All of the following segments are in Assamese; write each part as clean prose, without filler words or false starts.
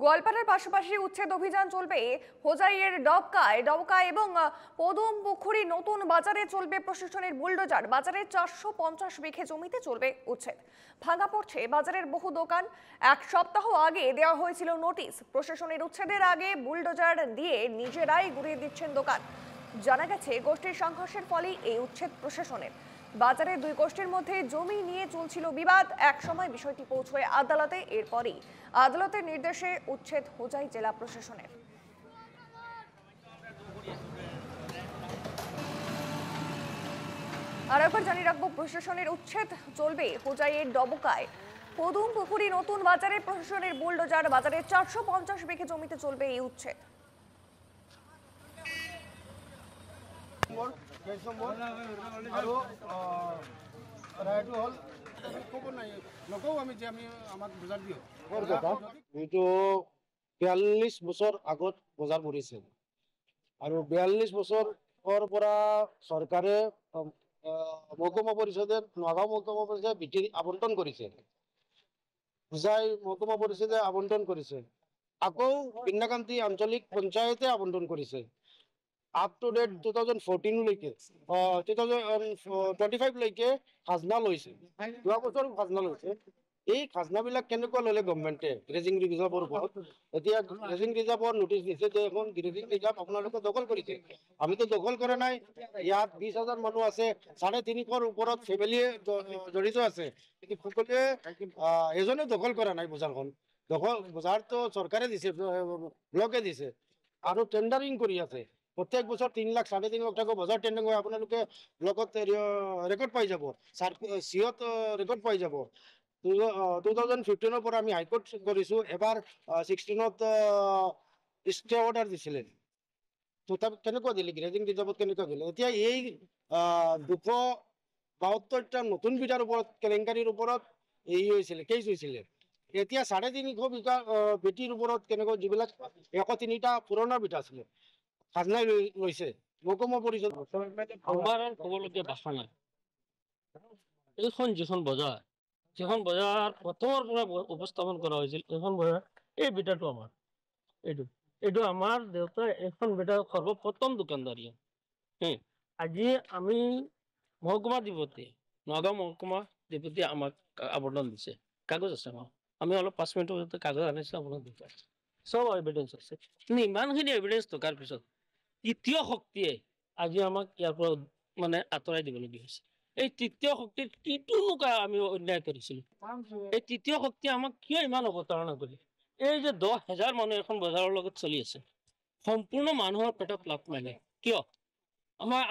গোয়ালপাড়ার পাশাপাশি উচ্ছেদ অভিযান চলবে হোজাইয়ের ডবকায় এবং পদমপুকুরি নতুন বাজারে চলবে প্রশাসনের বুলডোজার। বাজারের 450 বিঘে জমিতে চলবে উচ্ছেদ। ভাঙা পড়ছে বাজারের বহু দোকান। এক সপ্তাহ আগে দেওয়া হয়েছিল নোটিশ। প্রশাসনের উচ্ছেদের আগে বুলডোজার দিয়ে নিজেরাই গুড়িয়ে দিচ্ছেন দোকান। জানা গেছে গোষ্ঠীর সংঘর্ষের ফলেই এই উচ্ছেদ প্রশাসনের। বাজারের দুই গোষ্ঠীর মধ্যে জমি নিয়ে চলছিল বিবাদ। এক সময় বিষয়টি পৌঁছয় আদালতে। এরপরই আদালতের নির্দেশে উচ্ছেদ হোজাই জেলা প্রশাসনের। আর একবার জানিয়ে রাখবো, প্রশাসনের উচ্ছেদ চলবে হোজাইয়ের ডবকায় পদমপুকুরি নতুন বাজারে। প্রশাসনের বুলডোজার। বাজারের 450 বিঘে জমিতে চলবে এই উচ্ছেদ। এইটো 42 বছৰ আগত বজাৰ কৰিছিল আৰু 42 বছৰৰ পৰা চৰকাৰে মহকুমা পৰিষদে নগাঁও মহকুমা পৰিষদে বিটি আবণ্টন কৰিছে। হোজাই মহকুমা পৰিষদে আবণ্টন কৰিছে। আকৌ বিন্নাকান্তি আঞ্চলিক পঞ্চায়তে আবণ্টন কৰিছে। আপ টু ডেট 2014 লৈকে 2025 লৈকে খাজনা লৈছে। যোৱা বছৰ খাজনা লৈছে। এই খাজনাবিলাক কেনেকুৱা ল'লে গভৰ্ণমেণ্টে গ্ৰেজিং ৰিজাৰ্ভৰ ওপৰত? এতিয়া গ্ৰেজিং ৰিজাৰ্ভৰ নোটিছ দিছে যে এখন গ্ৰেজিং ৰিজাৰ্ভ আপোনালোকে দখল কৰিছে। আমিতো দখল কৰা নাই। ইয়াত 20,000 মানুহ আছে, 350ৰ ওপৰত ফেমিলিয়ে জড়িত আছে। কিন্তু সকলোৱে এজনে দখল কৰা নাই বজাৰখন। বজাৰটো চৰকাৰে দিছে, ব্লকে দিছে আৰু টেণ্ডাৰিং কৰি আছে। প্ৰত্যেক বছৰ 3 লাখ 3.5 লাখ টকা বজাৰ টেণ্ডাৰিং হয়। আপোনালোকে ব্লকত ৰেকৰ্ড পাই যাব, চিঅত ৰেকৰ্ড পাই যাব। 2015 পৰা আমি হাইকোৰ্ট কৰিছোঁ। এবাৰ 16ত ষ্টে অৰ্ডাৰ দিছিলে। কেনেকুৱা দিলে গ্ৰেজিং ৰিজাৰ্ভত কেনেকুৱা দিলে? এতিয়া এই 272টা নতুন বিটাৰ ওপৰত কেলেংকাৰীৰ ওপৰত হৈছিলে, কেছ হৈছিলে। এতিয়া 350 বিঘা বেটিৰ ওপৰত কেনেকুৱা, যিবিলাক 103টা পুৰণা বিটা আছিলে, খাজনা লৈছে মহকুমা পৰিষদ। আমাৰ ক'বলগীয়া ভাষা নাই। এইখন যিখন বজাৰ প্ৰথমৰ পৰা উপস্থাপন কৰা হৈছিল, এইখন বজাৰ এই বিটাটো আমাৰ, এইটো আমাৰ দেউতাৰ এখন বিটাৰ সৰ্বপ্ৰথম দোকানদাৰী। আজি আমি মহকুমা দিপতি, নগাঁও মহকুমা দিপতি আমাক আবণ্টন দিছে, কাগজ আছে আমাৰ। আমি অলপ 5 মিনিটৰ ভিতৰতে কাগজ আনিছোঁ, আপোনাক দেখুৱাই চব এভিডেঞ্চ আছে। কিন্তু ইমানখিনি এভিডেঞ্চ থকাৰ পিছত তৃতীয় শক্তিয়ে আজি আমাক ইয়াৰ পৰা মানে আঁতৰাই দিবলগীয়া হৈছে। এই তৃতীয় শক্তিৰ কিটোনো আমি অন্যায় কৰিছিলো? এই তৃতীয় শক্তিয়ে আমাক কিয় ইমান অৱতাৰণা কৰিলে? এই যে 10,000 মানুহ এখন বজাৰৰ লগত চলি আছে, সম্পূৰ্ণ মানুহৰ পেটত লাভ মাৰিলে কিয়?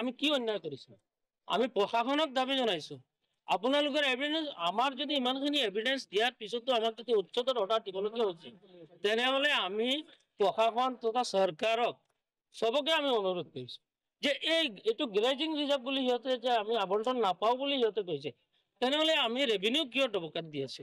আমি কি অন্যায় কৰিছো? আমি প্ৰশাসনক দাবী জনাইছো, আপোনালোকৰ এভিডেঞ্চ, আমাৰ যদি ইমানখিনি এভিডেঞ্চ দিয়াৰ পিছতো আমাক যদি উচ্ছেদৰ অৰ্ডাৰ দিবলগীয়া হৈছে, তেনেহ'লে আমি প্ৰশাসন তথা চৰকাৰক চবকে আমি অনুৰোধ কৰিছো যে এইটো গ্ৰেজিং ৰিজাৰ্ভ বুলি সিহঁতে যে আমি আবণ্টন নাপাওঁ বুলি সিহঁতে কৈছে, তেনেহ'লে আমি ৰেভিনিউ কিয় দবকাত দি আছে?